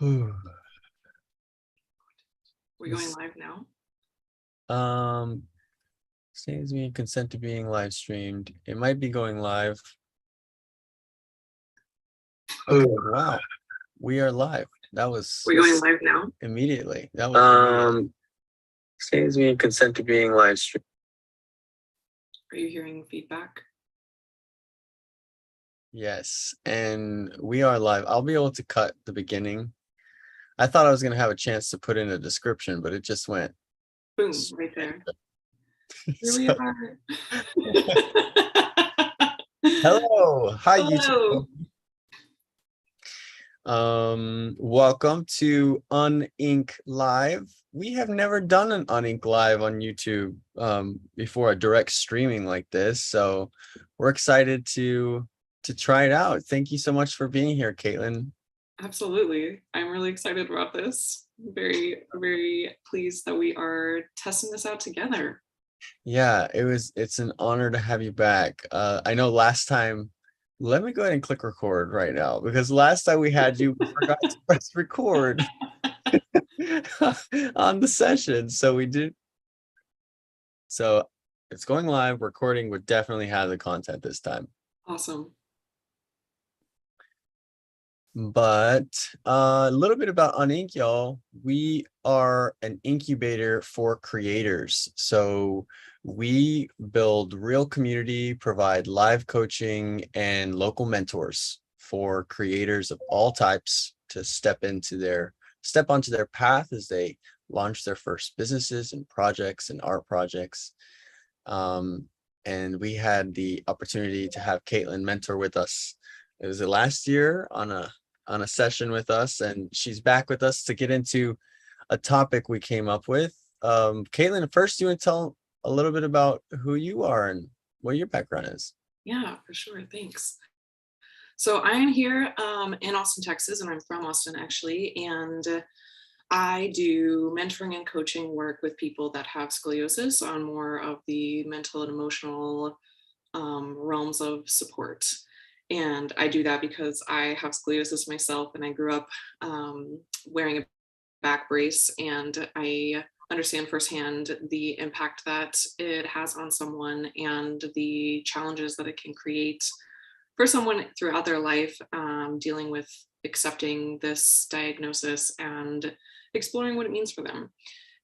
We're going This live now. um Says me consent to being live streamed. It might be going live. Okay, wow. We are live. That was We're going live now. immediately. That was immediate. Says me consent to being live streamed. Are you hearing feedback? Yes, and we are live. I'll be able to cut the beginning. I thought I was gonna have a chance to put in a description, but it just went. Boom, right there. Here we So, are. hello. Hi, Hello. YouTube. Welcome to UnInc Live. We have never done an UnInc Live on YouTube before, a direct streaming like this. So we're excited to try it out. Thank you so much for being here, Katelyn. Absolutely. I'm really excited about this. Very, very pleased that we are testing this out together. Yeah, it's an honor to have you back. I know last time, let me go ahead and click record right now, because last time we had you, we forgot to press record on the session. So we did. So it's going live. Recording would definitely have the content this time. Awesome. But a little bit about UnInc, y'all. We are an incubator for creators. So we build real community, provide live coaching and local mentors for creators of all types to step onto their path as they launch their first businesses and projects and art projects. And we had the opportunity to have Katelyn mentor with us. It was last year on a session with us, and she's back with us to get into a topic we came up with. Katelyn, first, you want to tell a little bit about who you are and what your background is? Yeah, for sure. Thanks. So I am here in Austin, Texas, and I'm from Austin actually. And I do mentoring and coaching work with people that have scoliosis on more of the mental and emotional realms of support. And I do that because I have scoliosis myself, and I grew up wearing a back brace, and I understand firsthand the impact that it has on someone and the challenges that it can create for someone throughout their life, dealing with accepting this diagnosis and exploring what it means for them.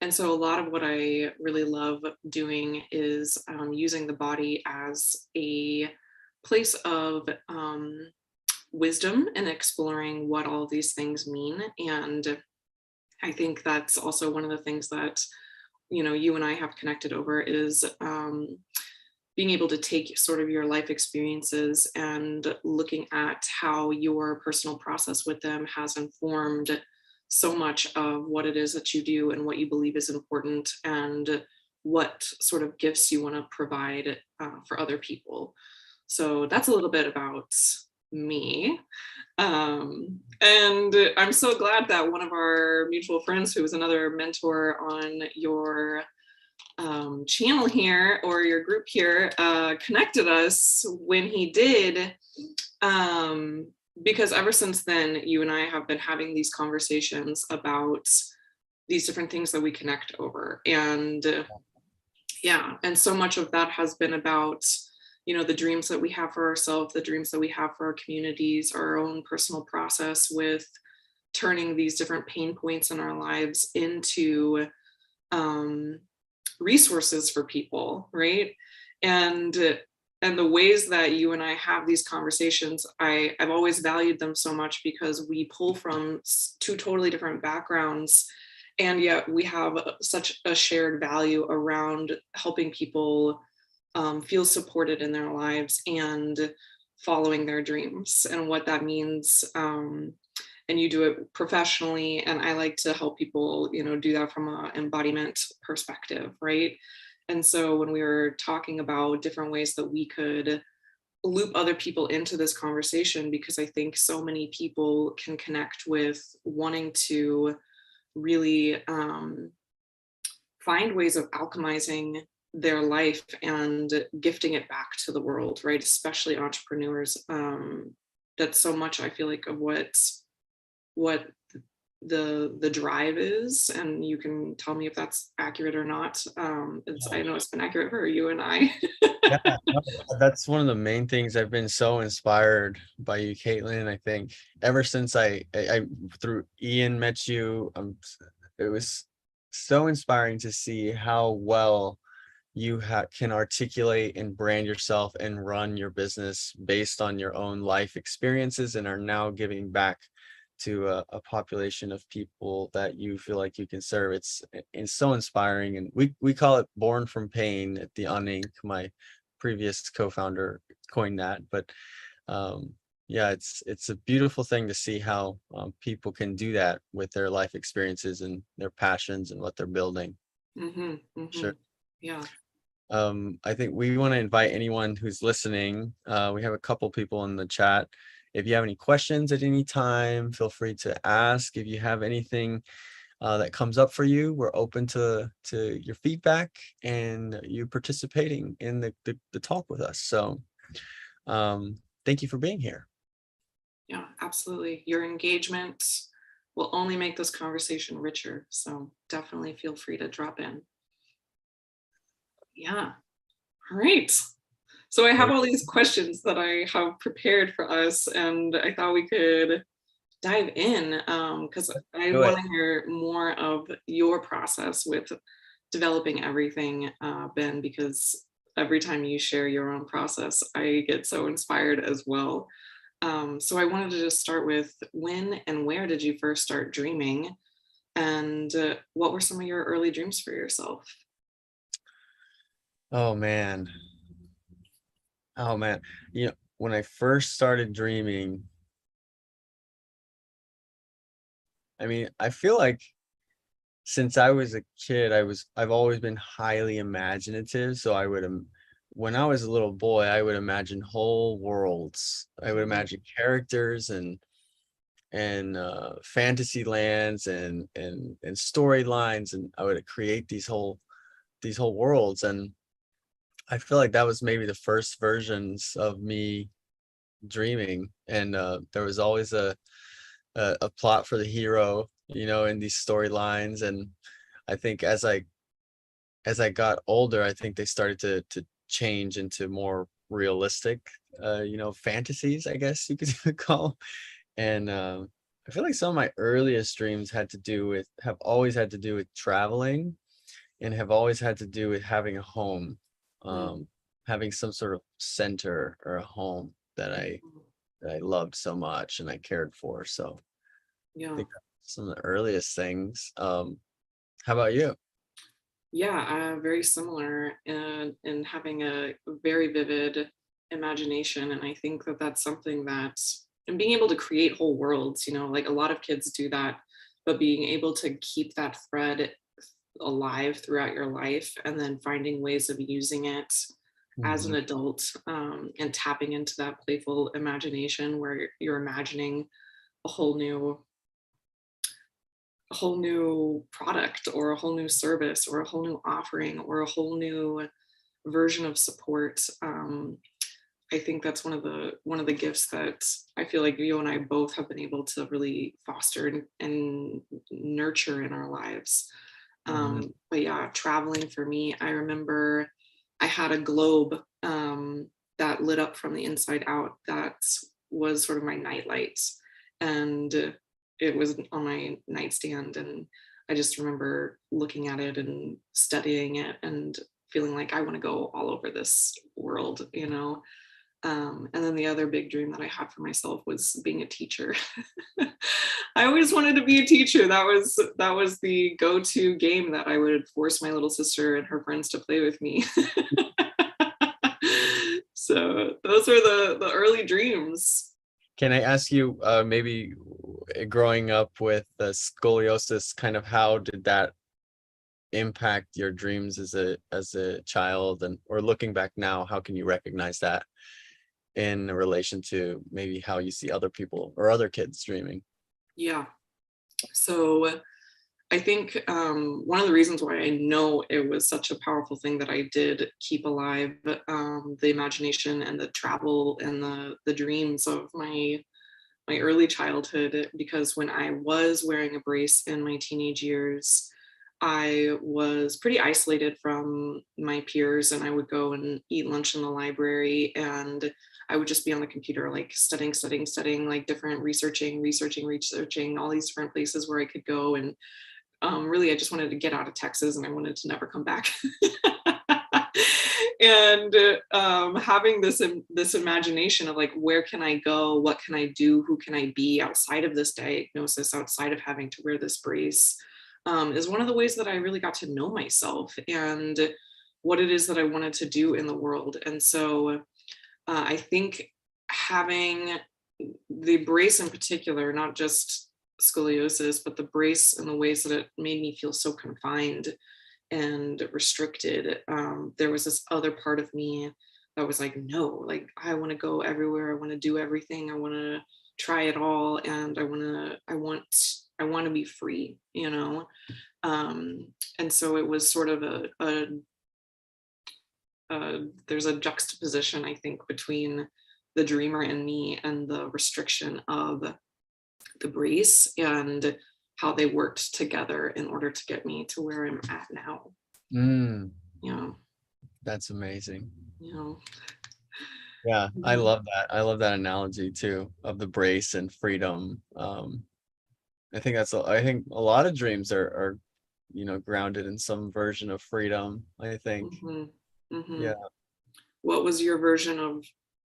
And so, a lot of what I really love doing is using the body as a place of wisdom and exploring what all of these things mean. And I think that's also one of the things that you and I have connected over is being able to take sort of your life experiences and looking at how your personal process with them has informed so much of what it is that you do and what you believe is important and what sort of gifts you want to provide for other people. So that's a little bit about me. And I'm so glad that one of our mutual friends, who was another mentor on your channel here or your group here, connected us when he did, because ever since then you and I have been having these conversations about these different things that we connect over. And yeah, and so much of that has been about the dreams that we have for ourselves, the dreams that we have for our communities, our own personal process with turning these different pain points in our lives into resources for people, right? And the ways that you and I have these conversations, I've always valued them so much because we pull from two totally different backgrounds, and yet we have such a shared value around helping people feel supported in their lives and following their dreams and what that means. And you do it professionally, and I like to help people do that from an embodiment perspective, right? And so when we were talking about different ways that we could loop other people into this conversation, because I think so many people can connect with wanting to really find ways of alchemizing their life and gifting it back to the world, right? Especially entrepreneurs. That's so much, I feel like, of what the drive is, and you can tell me if that's accurate or not. I know it's been accurate for you and I. Yeah, no, that's one of the main things. I've been so inspired by you, Katelyn. I think ever since I through Ian met you, it was so inspiring to see how well you can articulate and brand yourself and run your business based on your own life experiences, and are now giving back to a population of people that you feel like you can serve. It's so inspiring, and we call it born from pain at the UnInc. My previous co-founder coined that, but yeah, it's a beautiful thing to see how people can do that with their life experiences and their passions and what they're building. Mm-hmm, mm-hmm. Sure. Yeah. I think we want to invite anyone who's listening. We have a couple people in the chat. If you have any questions at any time, feel free to ask. If you have anything that comes up for you, we're open to your feedback and you participating in the talk with us. So thank you for being here. Yeah, absolutely. Your engagement will only make this conversation richer. So definitely feel free to drop in. Yeah. All right. So I have all these questions that I have prepared for us, and I thought we could dive in because I Go ahead. want to hear more of your process with developing everything, Ben, because every time you share your own process, I get so inspired as well. So I wanted to just start with, when and where did you first start dreaming? And what were some of your early dreams for yourself? Oh man. Oh man. When I first started dreaming, I mean, I feel like since I was a kid, I've always been highly imaginative. So when I was a little boy, I would imagine whole worlds. I would imagine characters and fantasy lands and storylines, and I would create these whole worlds. And I feel like that was maybe the first versions of me dreaming. And there was always a plot for the hero, in these storylines. And I think as I got older, I think they started to change into more realistic, fantasies, I guess you could call. And I feel like some of my earliest dreams have always had to do with traveling, and have always had to do with having a home, Mm. having some sort of center or a home that I loved so much and I cared for. So I Yeah. think that's some of the earliest things. How about you? Yeah, very similar, and having a very vivid imagination. And I think that that's something that, and being able to create whole worlds, like a lot of kids do that, but being able to keep that thread alive throughout your life and then finding ways of using it as an Mhm. adult, and tapping into that playful imagination where you're imagining a whole new product, or a whole new service, or a whole new offering, or a whole new version of support. I think that's one of the gifts that I feel like you and I both have been able to really foster and nurture in our lives. Mhm. But yeah, traveling for me, I remember I had a globe, that lit up from the inside out. That was sort of my nightlight, and it was on my nightstand. And I just remember looking at it and studying it and feeling like I want to go all over this world. And then the other big dream that I had for myself was being a teacher. I always wanted to be a teacher. That was the go-to game that I would force my little sister and her friends to play with me. So those were the early dreams. Can I ask you, maybe growing up with the scoliosis, kind of how did that impact your dreams as a child, and or looking back now, how can you recognize that in relation to maybe how you see other people or other kids dreaming? Yeah. So I think one of the reasons why I know it was such a powerful thing that I did keep alive, the imagination and the travel and the dreams of my early childhood, because when I was wearing a brace in my teenage years, I was pretty isolated from my peers, and I would go and eat lunch in the library, and I would just be on the computer, like studying, like different researching all these different places where I could go. And really, I just wanted to get out of Texas and I wanted to never come back. And having this imagination of like, where can I go, what can I do, who can I be outside of this diagnosis, outside of having to wear this brace, is one of the ways that I really got to know myself and what it is that I wanted to do in the world. And so I think having the brace in particular, not just scoliosis, but the brace and the ways that it made me feel so confined and restricted. There was this other part of me that was like, no, like I want to go everywhere. I want to do everything. I want to try it all, and I want to be free, you know. And so it was sort of there's a juxtaposition, I think, between the dreamer in me and the restriction of the brace, and how they worked together in order to get me to where I'm at now. Mm, You know, that's amazing. you know. Yeah, I love that. I love that analogy too of the brace and freedom. I think I think a lot of dreams are grounded in some version of freedom, I think. Mm-hmm. Mm-hmm. Yeah. What was your version of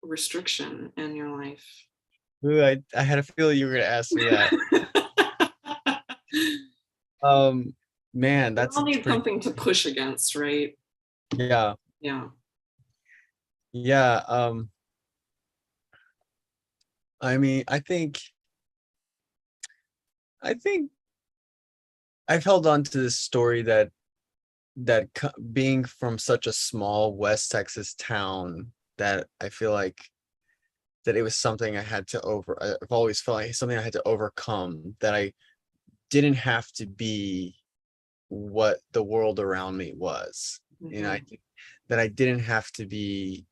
restriction in your life? Ooh, I had a feeling you were gonna ask me that. Man, We that's all a need pretty, something to push against, right? yeah. Yeah. Yeah. I mean, I think I've held on to this story being from such a small West Texas town, that I feel like that it was something I had to I've always felt like something I had to overcome, that I didn't have to be what the world around me was. Mm-hmm. That I didn't have to be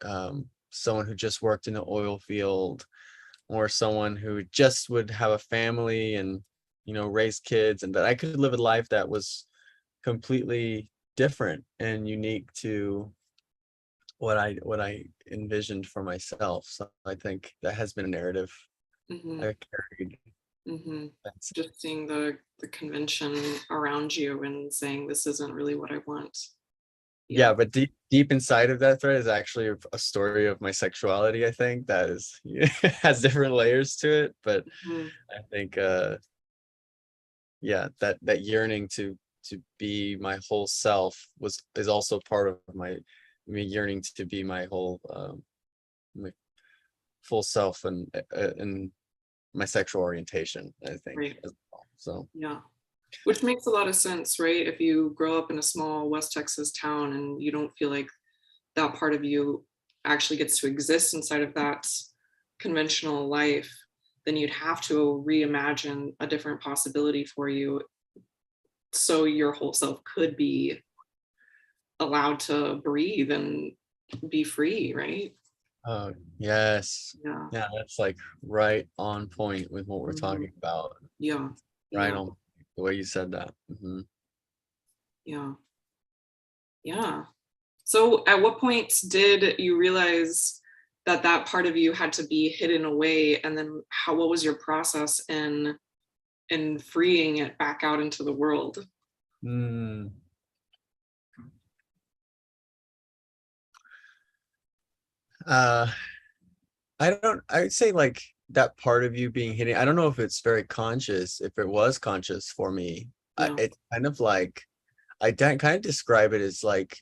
someone who just worked in the oil field, or someone who just would have a family and raise kids, and that I could live a life that was completely different and unique to what I envisioned for myself. So I think that has been a narrative Mm-hmm. I've carried. Mm-hmm. That's, Just seeing the convention around you and saying, this isn't really what I want. Yeah. yeah, but deep inside of that thread is actually a story of my sexuality, I think, that is has different layers to it. But Mm-hmm. I think yeah, that yearning to be my whole self is also part of me yearning to be my whole my full self, and my sexual orientation, I think, Right. as well. So Yeah. Which makes a lot of sense, right? If you grow up in a small West Texas town and you don't feel like that part of you actually gets to exist inside of that conventional life, then you'd have to reimagine a different possibility for you so your whole self could be allowed to breathe and be free, right? yes, Yeah. yeah, that's like right on point with what we're Mhm. talking about. Yeah. Right Yeah. on the way you said that. Yeah. Yeah. So at what point did you realize that that part of you had to be hidden away? And then what was your process in freeing it back out into the world? Mm. uh I'd say like that part of you being hidden, I don't know if it's very conscious. If it was conscious for me, Yeah. it's kind of like kind of describe it as like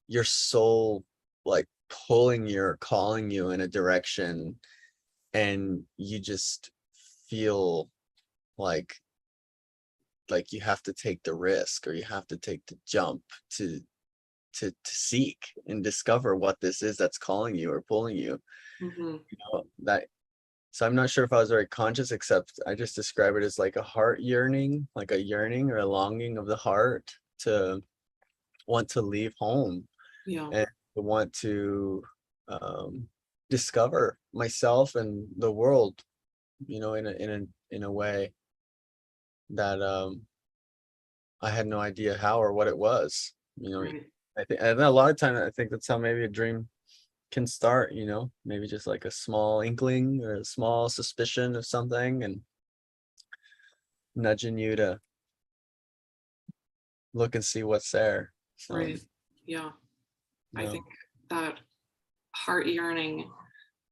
your soul, like calling you in a direction, and you just feel like you have to take the risk, or you have to take the jump to seek and discover what this is that's calling you or pulling you. Hmm. That So I'm not sure if I was very conscious, except I just describe it as like a heart yearning, like a yearning or a longing of the heart to want to leave home, Yeah. and to want to um, discover myself and the world you know, in a way that I had no idea how or what it was. You know, Right. I think, and a lot of times I think that's how maybe a dream can start, you know, maybe just like a small inkling or a small suspicion of something and nudging you to look and see what's there. Right. Yeah. I No. think that heart yearning,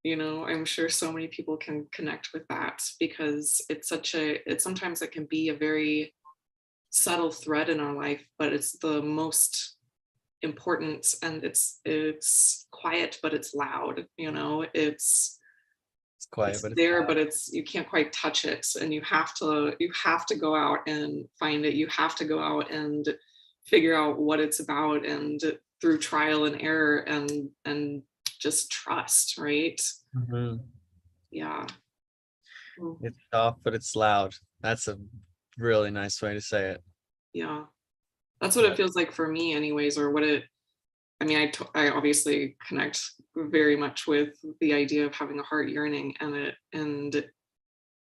I'm sure so many people can connect with that because it's sometimes it can be a very subtle thread in our life, but it's the most important, and it's quiet, but it's loud, It's quiet, it's but it's there, loud. but you can't quite touch it, and you have to go out and find it. You have to go out and figure out what it's about, and through trial and error, and just trust, right? Mhm. Yeah. Mm, It's soft, but it's loud. That's a really nice way to say it. yeah, that's what Yeah. it feels like for me anyways, or what it I mean, I obviously connect very much with the idea of having a heart yearning, and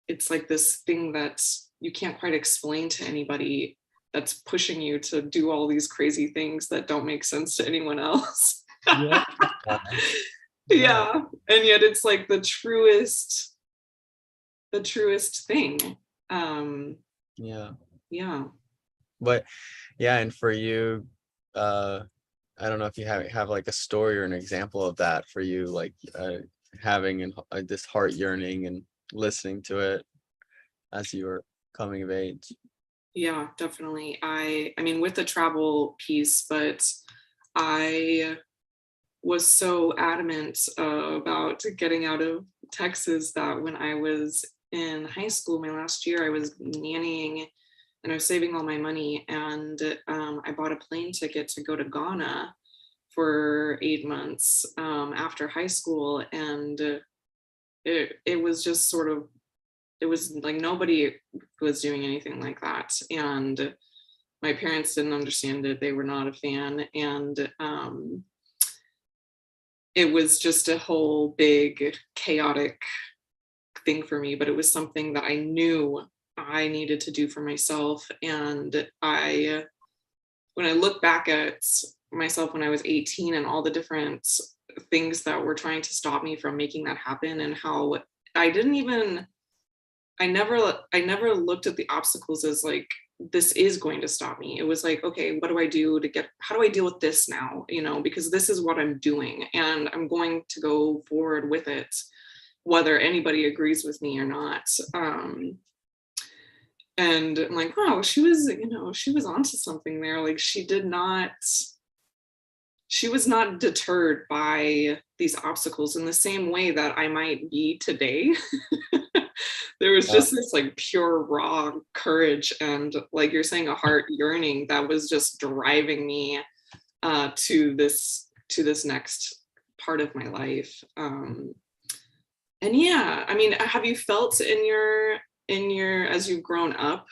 it's like this thing that you can't quite explain to anybody, that's pushing you to do all these crazy things that don't make sense to anyone else. Yeah. Yeah. Yeah, and yet it's like the truest thing. Um, Yeah. yeah. But yeah, and for you, uh, I don't know if you have like a story or an example of that for you, like having this heart yearning and listening to it as you were coming of age. Yeah, definitely. I mean, with the travel piece, but I was so adamant about getting out of Texas that when I was in high school, my last year, I was nannying and I was saving all my money. And I bought a plane ticket to go to Ghana for 8 months after high school. And it was just sort of, it was like nobody was doing anything like that. And my parents didn't understand it. They were not a fan. And it was just a whole big chaotic thing for me, but it was something that I knew I needed to do for myself. And when I look back at myself when I was 18 and all the different things that were trying to stop me from making that happen, and how I didn't even, I never looked at the obstacles as like, this is going to stop me. It was like, okay, what do I do to get, how do I deal with this now? Because this is what I'm doing and I'm going to go forward with it, whether anybody agrees with me or not. And I'm like, wow, she was onto something there. Like she was not deterred by these obstacles in the same way that I might be today. There was Yeah. just this like pure raw courage, and like you're saying, a heart yearning that was just driving me to this next part of my life. And yeah, I mean, have you felt in your as you've grown up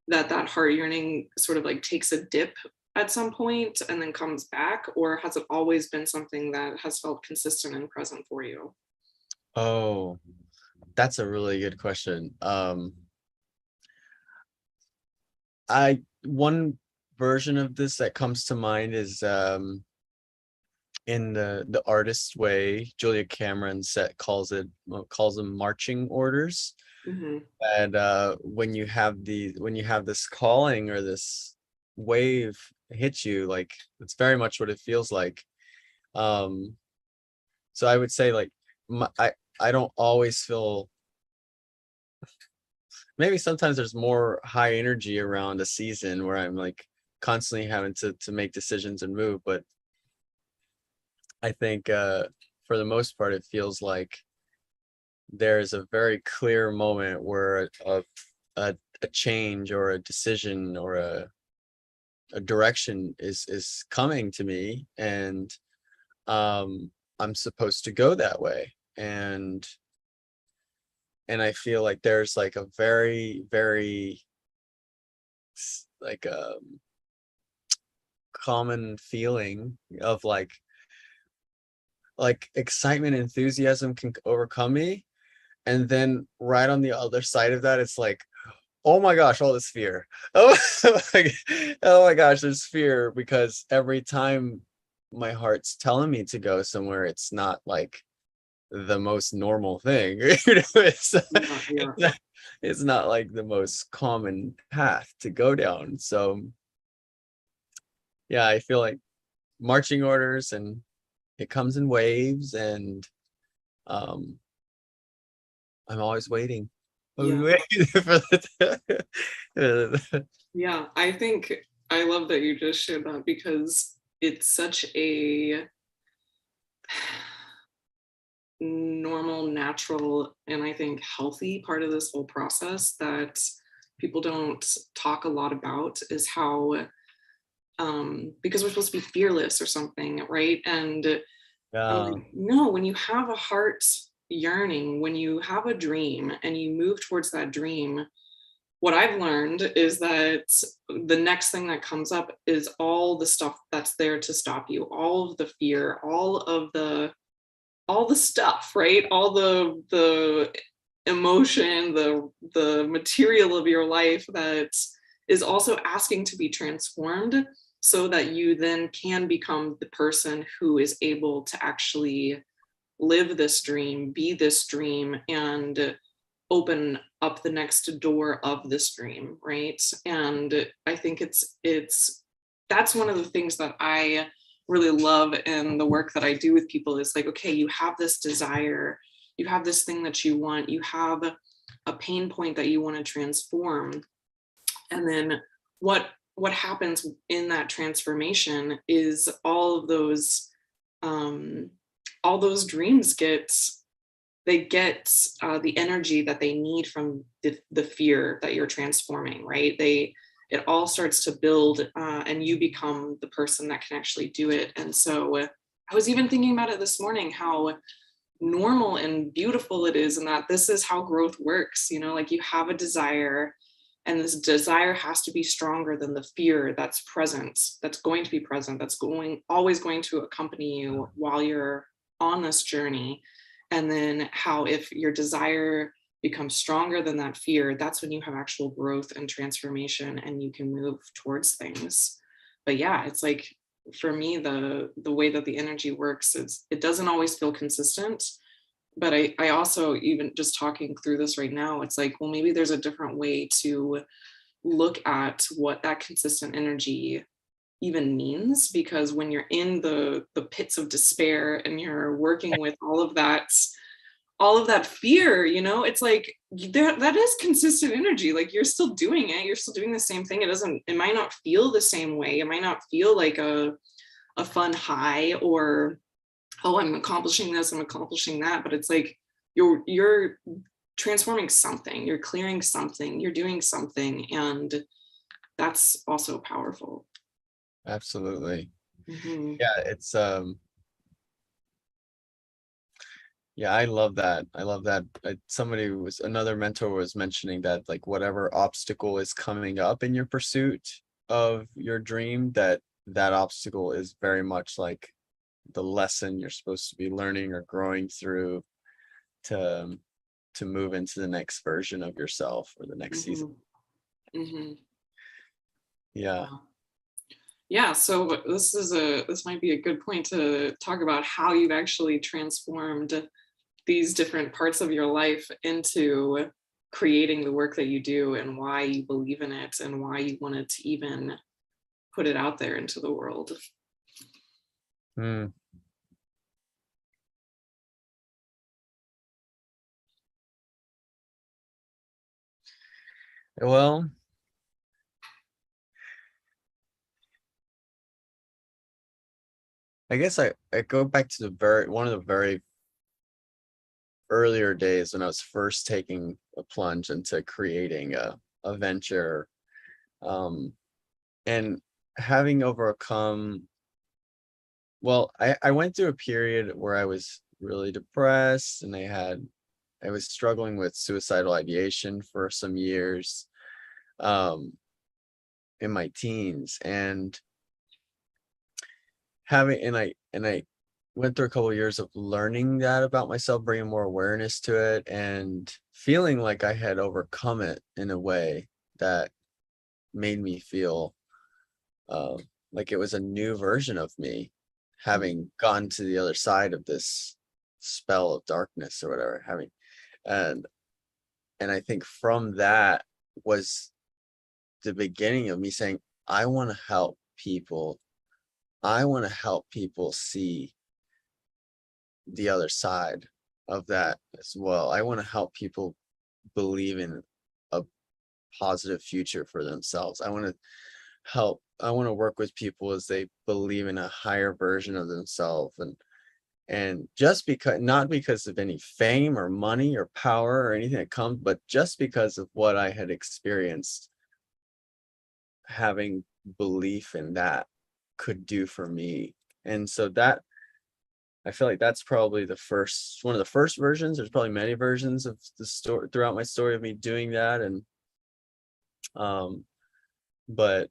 that heart yearning sort of like takes a dip at some point and then comes back, or has it always been something that has felt consistent and present for you? Oh, that's a really good question. I one version of this that comes to mind is in the artist way, Julia Cameron calls them marching orders. Hmm. And when you have this calling or this wave hit you, like it's very much what it feels like. Um, so I would say like my, I don't always feel, maybe sometimes there's more high energy around a season where I'm like constantly having to make decisions and move, but I think for the most part it feels like there's a very clear moment where a change or a decision or a direction is coming to me, and I'm supposed to go that way. And I feel like there's like a very, very like a common feeling of like excitement, enthusiasm can overcome me, And then right on the other side of that, it's like, oh my gosh, all this fear. Oh, oh my gosh, there's fear because every time my heart's telling me to go somewhere, it's not like the most normal thing. It's, Yeah, yeah, it's not like the most common path to go down. So yeah, I feel like marching orders, and it comes in waves, and um I'm always waiting. Always yeah, waiting for yeah. I think I love that you just shared that because it's such a normal, natural, and I think healthy part of this whole process that people don't talk a lot about is how because we're supposed to be fearless or something, right? And I'm yeah. like, no, when you have a heart yearning, when you have a dream and you move towards that dream, what I've learned is that the next thing that comes up is all the stuff that's there to stop you, all of the fear, all the stuff, right? All the emotion, the material of your life that is also asking to be transformed so that you then can become the person who is able to actually live this dream, be this dream, and open up the next door of this dream, right? And I think it's that's one of the things that I really love in the work that I do with people is like, okay, you have this desire, you have this thing that you want, you have a pain point that you want to transform, and then what happens in that transformation is um, all those dreams get the energy that they need from the fear that you're transforming, right? It all starts to build, and you become the person that can actually do it. And so I was even thinking about it this morning, how normal and beautiful it is, and that this is how growth works. You know, like you have a desire, and this desire has to be stronger than the fear that's present, that's going to be present, that's always going to accompany you while you're on this journey. And then how if your desire becomes stronger than that fear, that's when you have actual growth and transformation and you can move towards things. But yeah, it's like for me, the way that the energy works is it doesn't always feel consistent. But I also, even just talking through this right now, it's like, well, maybe there's a different way to look at what that consistent energy even means, because when you're in the pits of despair and you're working with all of that fear, you know, it's like that is consistent energy. Like you're still doing it, you're still doing the same thing. It might not feel the same way, it might not feel like a fun high, or oh, I'm accomplishing this, I'm accomplishing that, but it's like you're transforming something, you're clearing something, you're doing something, and that's also powerful. Absolutely. Hmm. Yeah, it's yeah, I love that. I love that. Another mentor was mentioning that like whatever obstacle is coming up in your pursuit of your dream, that obstacle is very much like the lesson you're supposed to be learning or growing through to to move into the next version of yourself or the next season. Hmm. Hmm. Yeah. Yeah. Yeah, so this might be a good point to talk about how you've actually transformed these different parts of your life into creating the work that you do, and why you believe in it and why you wanted to even put it out there into the world. Mm. Well, I guess I go back to one of the very earlier days when I was first taking a plunge into creating a venture, um, and having overcome, well, I went through a period where I was really depressed, and I was struggling with suicidal ideation for some years, um, in my teens, and having and I went through a couple of years of learning that about myself, bringing more awareness to it, and feeling like I had overcome it in a way that made me feel uh, like it was a new version of me, having gone to the other side of this spell of darkness or whatever, having and I think from that was the beginning of me saying, I want to help people. I want to help people see the other side of that as well. I want to help people believe in a positive future for themselves. I want to work with people as they believe in a higher version of themselves, and just because, not because of any fame or money or power or anything that comes, but just because of what I had experienced, having belief in that could do for me. And so that, I feel like that's probably one of the first versions. There's probably many versions of the story throughout my story of me doing that. And um but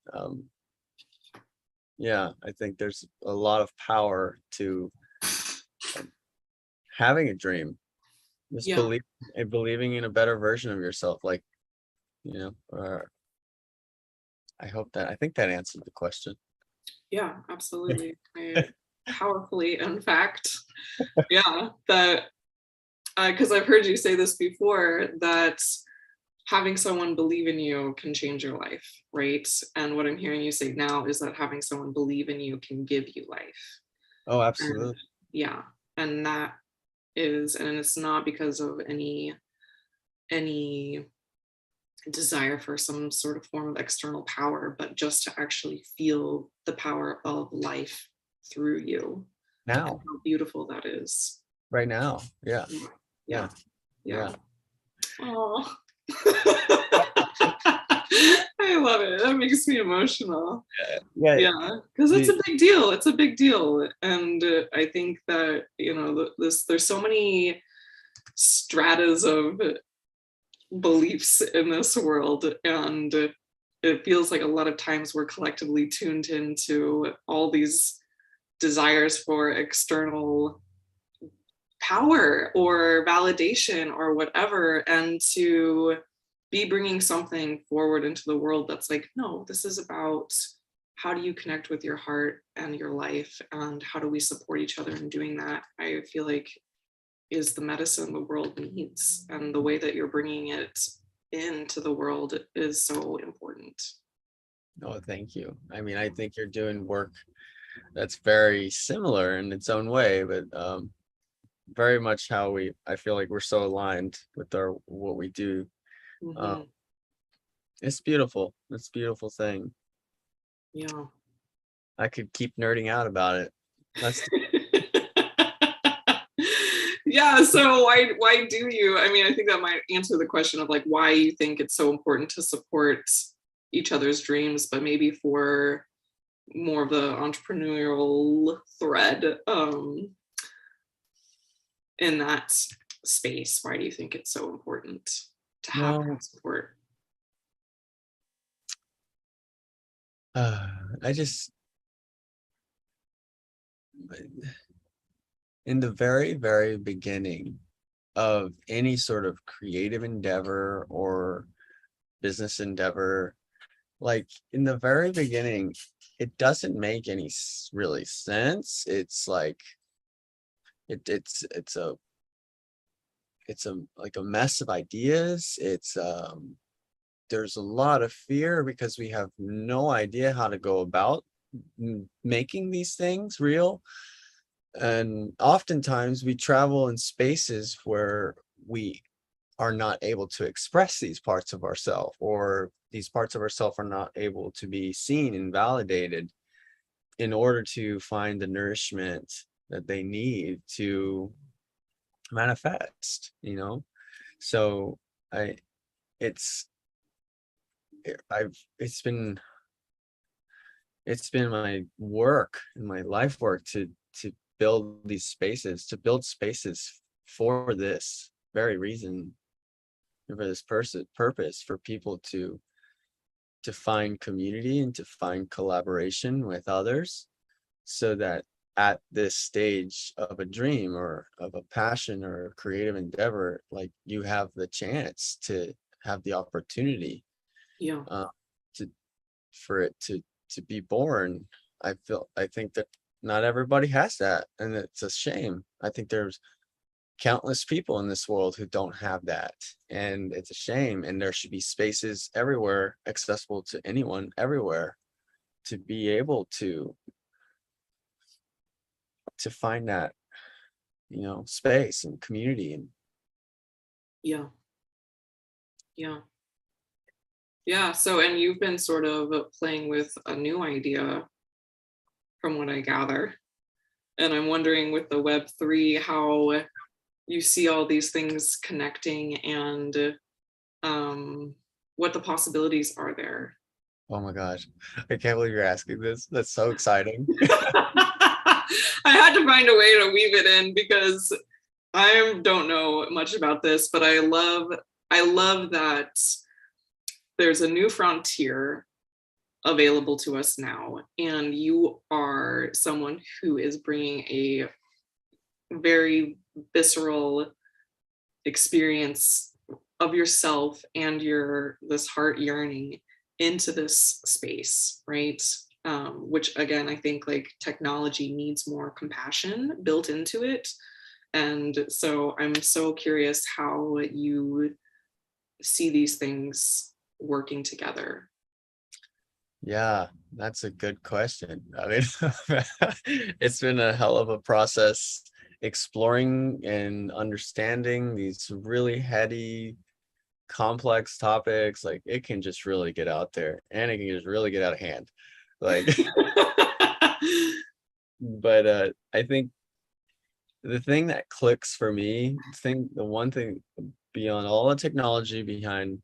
yeah, I think there's a lot of power to having a dream, just Yeah, believing in a better version of yourself, like, or I think that answered the question. yeah, absolutely. Powerfully, in fact, yeah, that because I've heard you say this before, that having someone believe in you can change your life, right? And what I'm hearing you say now is that having someone believe in you can give you life. Oh, And absolutely. yeah, and that is, and it's not because of any desire for some sort of form of external power, but just to actually feel the power of life through you and Now, how beautiful that is. right now. Yeah. Yeah, Yeah. yeah, yeah. Yeah. Oh. I love it. That makes me emotional. Yeah. Yeah, because it's The, a big deal. It's a big deal, and I think that this there's so many stratas of beliefs in this world, and it feels like a lot of times we're collectively tuned into all these desires for external power or validation or whatever, and to be bringing something forward into the world that's like, no, this is about how do you connect with your heart and your life, and how do we support each other in doing that. I feel like is the medicine the world needs, and the way that you're bringing it into the world is so important. oh, thank you. I mean, I think you're doing work that's very similar in its own way, but very much how I feel like we're so aligned with our what we do. Um, Hmm. it's beautiful. It's a beautiful thing. Yeah. I could keep nerding out about it. That's Yeah, so why do you, I mean, I think that might answer the question of like why you think it's so important to support each other's dreams, but maybe for more of the entrepreneurial thread in that space, why do you think it's so important to have well, that support? I just in the very, very beginning of any sort of creative endeavor or business endeavor, like in the very beginning, it doesn't make any really sense. It's like it's a like a mess of ideas. There's a lot of fear because we have no idea how to go about making these things real. And oftentimes we travel in spaces where we are not able to express these parts of ourselves, or these parts of ourselves are not able to be seen and validated in order to find the nourishment that they need to manifest. So I it's I've it's been my work and my life work to build these spaces, to build spaces for this very reason, for this purpose, for people to find community and to find collaboration with others, so that at this stage of a dream or of a passion or a creative endeavor, like you have the chance to have the opportunity Yeah. uh, to for it to be born. I think that not everybody has that, and it's a shame. I think there's countless people in this world who don't have that, and it's a shame, and there should be spaces everywhere accessible to anyone everywhere to be able to find that, space and community. And Yeah. Yeah. Yeah. So, and you've been sort of playing with a new idea from what I gather. And I'm wondering with the Web3, how you see all these things connecting and what the possibilities are there. oh my gosh, I can't believe you're asking this. That's so exciting. I had to find a way to weave it in because I don't know much about this, but I love that there's a new frontier available to us now, and you are someone who is bringing a very visceral experience of yourself and your this heart yearning into this space, right? Which again, I think like technology needs more compassion built into it. And so I'm so curious how you see these things working together. Yeah, that's a good question. I mean, it's been a hell of a process exploring and understanding these really heady, complex topics. Like it can just really get out there and it can just really get out of hand. Like, but I think the thing that clicks for me, the one thing beyond all the technology, behind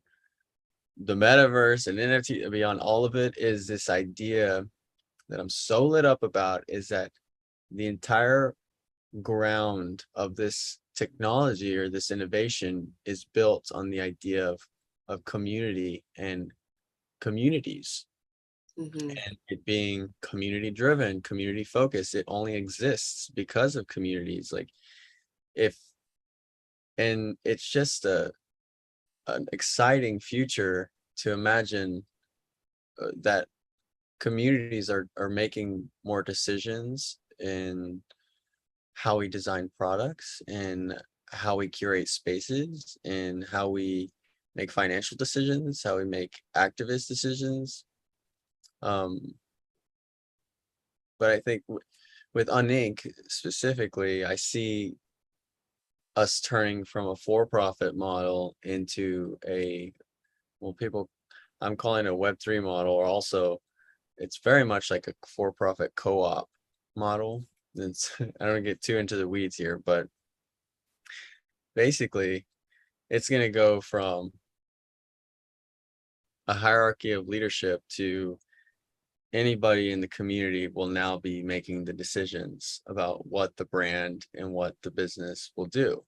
the metaverse and NFT, beyond all of it, is this idea that I'm so lit up about, is that the entire ground of this technology or this innovation is built on the idea of community and communities, Mhm. and it being community driven, community focused. It only exists because of communities. Like if and it's just an exciting future to imagine that communities are making more decisions in how we design products and how we curate spaces and how we make financial decisions, how we make activist decisions. Um, but I think with UnInc specifically, I see us turning from a for-profit model into people, I'm calling it a Web3 model, or also it's very much like a for-profit co-op model. It's, I don't get too into the weeds here, but basically it's going to go from a hierarchy of leadership to anybody in the community will now be making the decisions about what the brand and what the business will do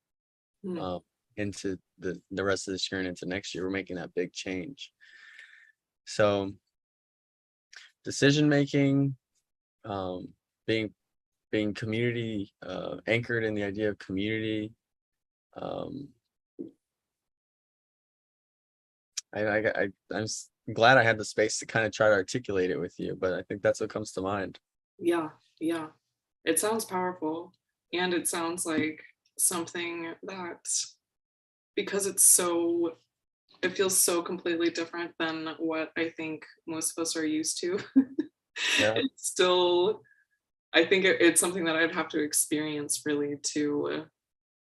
Mm. into the rest of this year and into next year. We're making that big change. So decision making, um, being community anchored in the idea of community. um, I'm glad I had the space to kind of try to articulate it with you, but I think that's what comes to mind. Yeah, yeah. It sounds powerful. And it sounds like something that, because it feels so completely different than what I think most of us are used to. Yeah, It's still, I think it's something that I'd have to experience really to,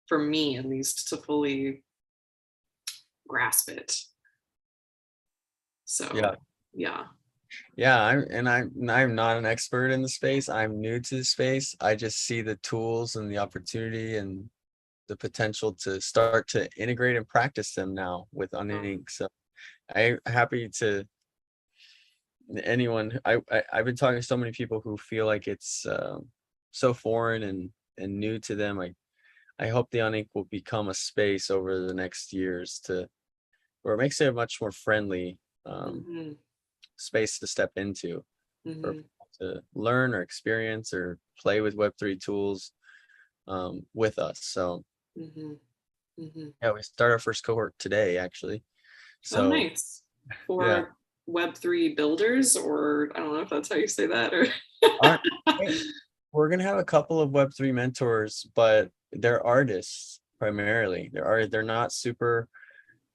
for me at least, to fully grasp it. yeah, So, yeah. yeah. I'm not an expert in the space. I'm new to the space. I just see the tools and the opportunity and the potential to start to integrate and practice them now with UnInc. So I'm happy to anyone. I've been talking to so many people who feel like it's so foreign and new to them. I hope the UnInc will become a space over the next years to where it makes it a much more friendly Hmm. space to step into for Hmm. to learn or experience or play with Web3 tools with us. So Mm-hmm. Mm-hmm. yeah, we start our first cohort today, actually. Oh, So nice. yeah, For Web3 builders, or I don't know if that's how you say that, or Our- we're gonna have a couple of Web3 mentors, but they're artists primarily. They're not super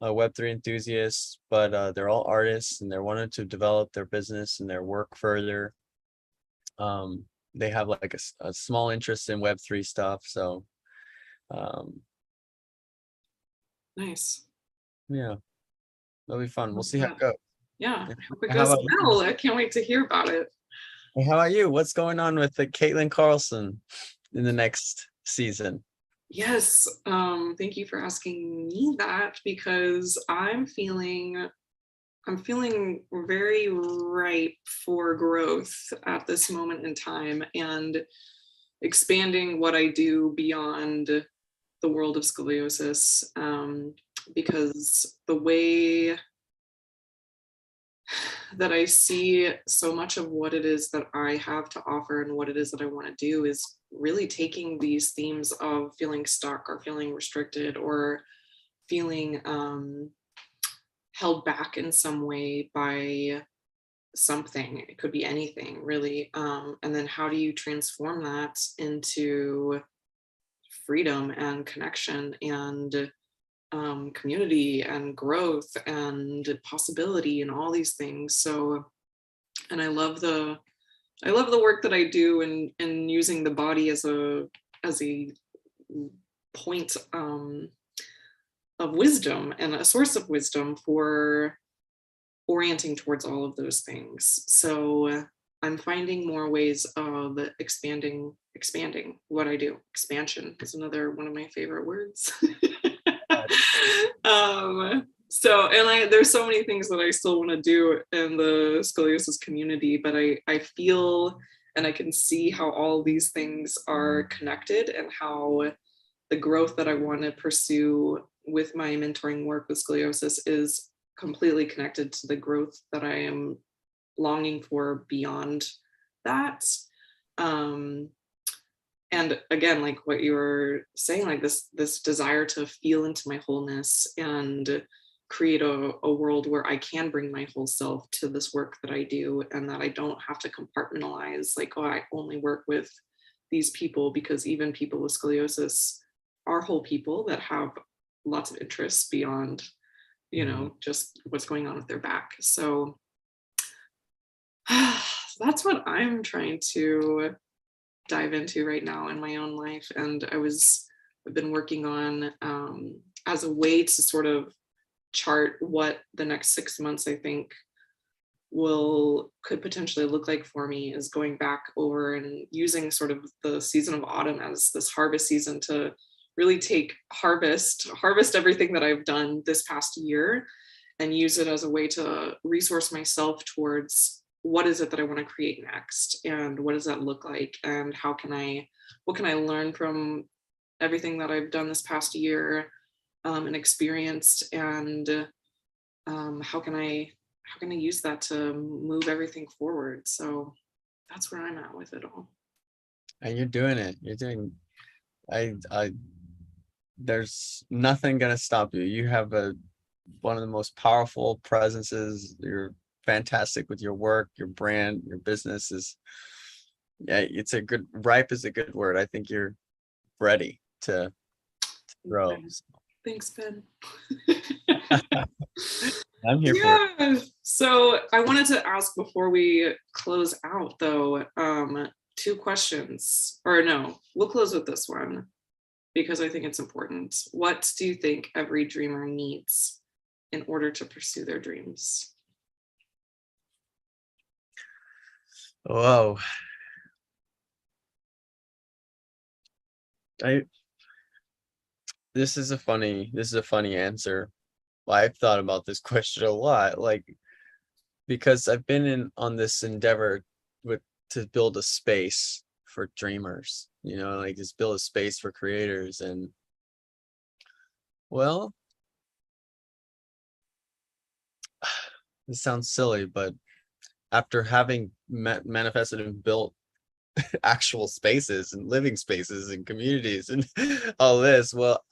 Web3 enthusiasts, but they're all artists and they're wanting to develop their business and their work further. They have like a small interest in Web3 stuff. So um, nice. yeah, it'll be fun. We'll Love see how it that. goes. Yeah, hope it How goes about you? well. I can't wait to hear about it. How about you? What's going on with the Katelyn Carlson in the next season? Yes, thank you for asking me that, because I'm feeling very ripe for growth at this moment in time, and expanding what I do beyond the world of scoliosis, because the way that I see so much of what it is that I have to offer and what it is that I want to do is really taking these themes of feeling stuck or feeling restricted or feeling held back in some way by something. It could be anything, really. And then how do you transform that into freedom and connection and community and growth and possibility and all these things. So, and I love the work that I do in using the body as a point of wisdom and a source of wisdom for orienting towards all of those things. So I'm finding more ways of expanding what I do. Expansion is another one of my favorite words. So, and there's so many things that I still want to do in the scoliosis community, but I feel and I can see how all these things are connected, and how the growth that I want to pursue with my mentoring work with scoliosis is completely connected to the growth that I am longing for beyond that. Um, and again, like what you were saying, like this desire to feel into my wholeness and create a world where I can bring my whole self to this work that I do, and that I don't have to compartmentalize, like, oh, I only work with these people, because even people with scoliosis are whole people that have lots of interests beyond, just what's going on with their back. So that's what I'm trying to dive into right now in my own life. And I've been working on, as a way to sort of chart what the next 6 months I think could potentially look like for me, is going back over and using sort of the season of autumn as this harvest season to really harvest everything that I've done this past year, and use it as a way to resource myself towards what is it that I want to create next, and what does that look like, and what can I learn from everything that I've done this past year, and experienced, and how can I use that to move everything forward. So that's where I'm at with it all. And you're doing it. You're doing. I. There's nothing gonna stop you. You have one of the most powerful presences. You're fantastic with your work, your brand, your business is. Yeah, ripe is a good word. I think you're ready to grow. Thanks, Ben. I'm here for it. Yeah. So I wanted to ask before we close out, though, two questions. Or no, we'll close with this one because I think it's important. What do you think every dreamer needs in order to pursue their dreams? Whoa. This is a funny answer. I've thought about this question a lot, like, because I've been on this endeavor to build a space for dreamers, like just build a space for creators. And well, this sounds silly, but after having manifested and built actual spaces and living spaces and communities and all this, well,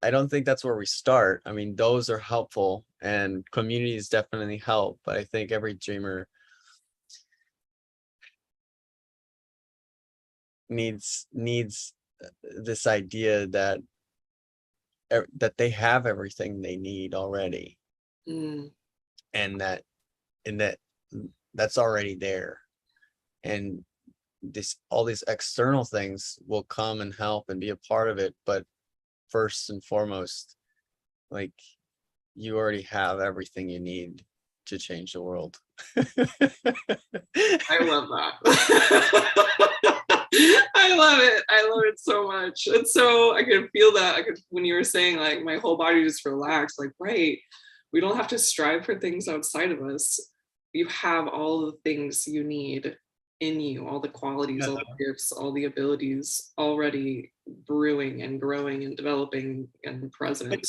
I don't think that's where we start. I mean, those are helpful and communities definitely help, but I think every dreamer needs this idea that that they have everything they need already, Mm. and that that's already there, and all these external things will come and help and be a part of it, but first and foremost, like, you already have everything you need to change the world. I love that. I love it. I love it so much. And so I could feel that. When you were saying, like, my whole body just relaxed, like, right, we don't have to strive for things outside of us. You have all the things you need in you, all the qualities, all the gifts, all the abilities already brewing and growing and developing and present.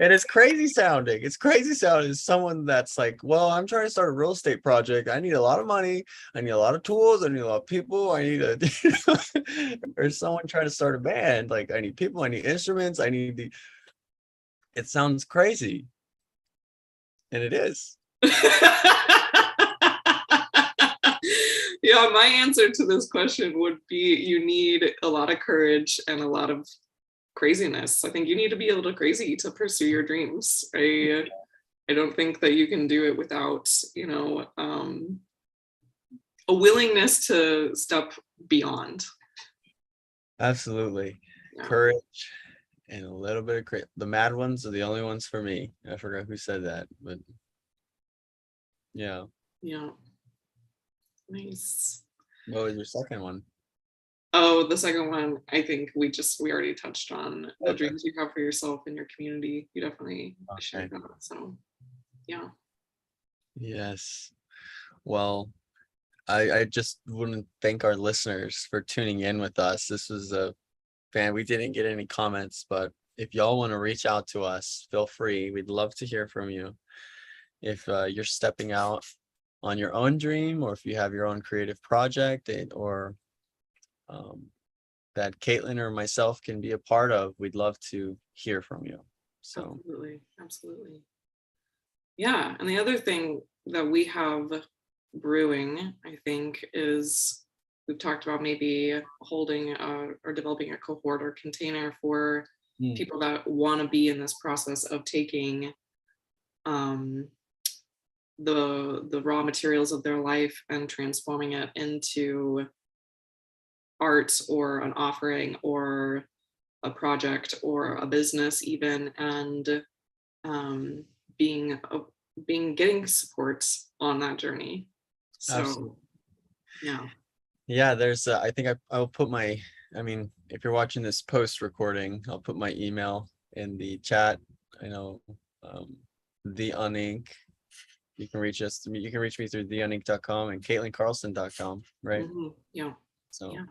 And it's crazy sounding. It's crazy sounding as someone that's like, well, I'm trying to start a real estate project. I need a lot of money. I need a lot of tools. I need a lot of people. I need or someone trying to start a band. Like, I need people. I need instruments. I need it sounds crazy. And it is. Yeah, my answer to this question would be you need a lot of courage and a lot of craziness. I think you need to be able to crazy to pursue your dreams. I don't think that you can do it without, a willingness to step beyond. Absolutely. Yeah. Courage and a little bit of crazy. The mad ones are the only ones for me. I forgot who said that, but yeah. Yeah. Nice. What was your second one? Oh, the second one, I think we already touched on the Okay. dreams you have for yourself and your community. You definitely shared Okay. that. So, yeah. Yes. Well, I just want to thank our listeners for tuning in with us. This was a we didn't get any comments, but if y'all want to reach out to us, feel free. We'd love to hear from you. If you're stepping out on your own dream, or if you have your own creative project, or that Katelyn or myself can be a part of, we'd love to hear from you. So Absolutely. Yeah. And the other thing that we have brewing, I think, is we've talked about maybe holding or developing a cohort or container for people that want to be in this process of taking the raw materials of their life and transforming it into art or an offering or a project or a business even, and getting support on that journey. So absolutely. yeah, there's I think I'll put my, I mean, if you're watching this post recording, I'll put my email in the chat. I know the UnInc, you can reach us. You can reach me through theuninc.com and KatelynCarlson.com, right? Mm-hmm. Yeah. So yeah.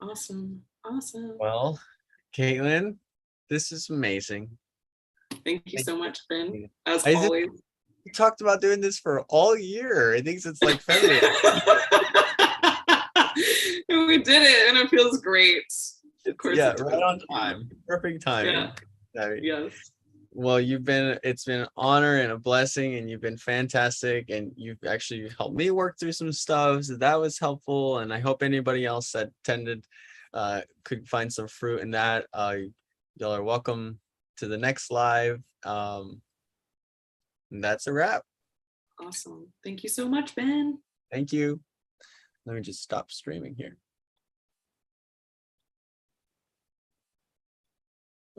Awesome. Well, Katelyn, this is amazing. Thank you so much, Ben, as We always. talked about doing this for all year. I think it's like February. We did it, and it feels great. Of course, yeah, right on time. Perfect timing. Yeah. Yes. Well, it's been an honor and a blessing, and you've been fantastic, and you've actually helped me work through some stuff, so that was helpful. And I hope anybody else that attended could find some fruit in that. Y'all are welcome to the next live. And that's a wrap. Awesome. Thank you so much, Ben. Thank you. Let me just stop streaming here.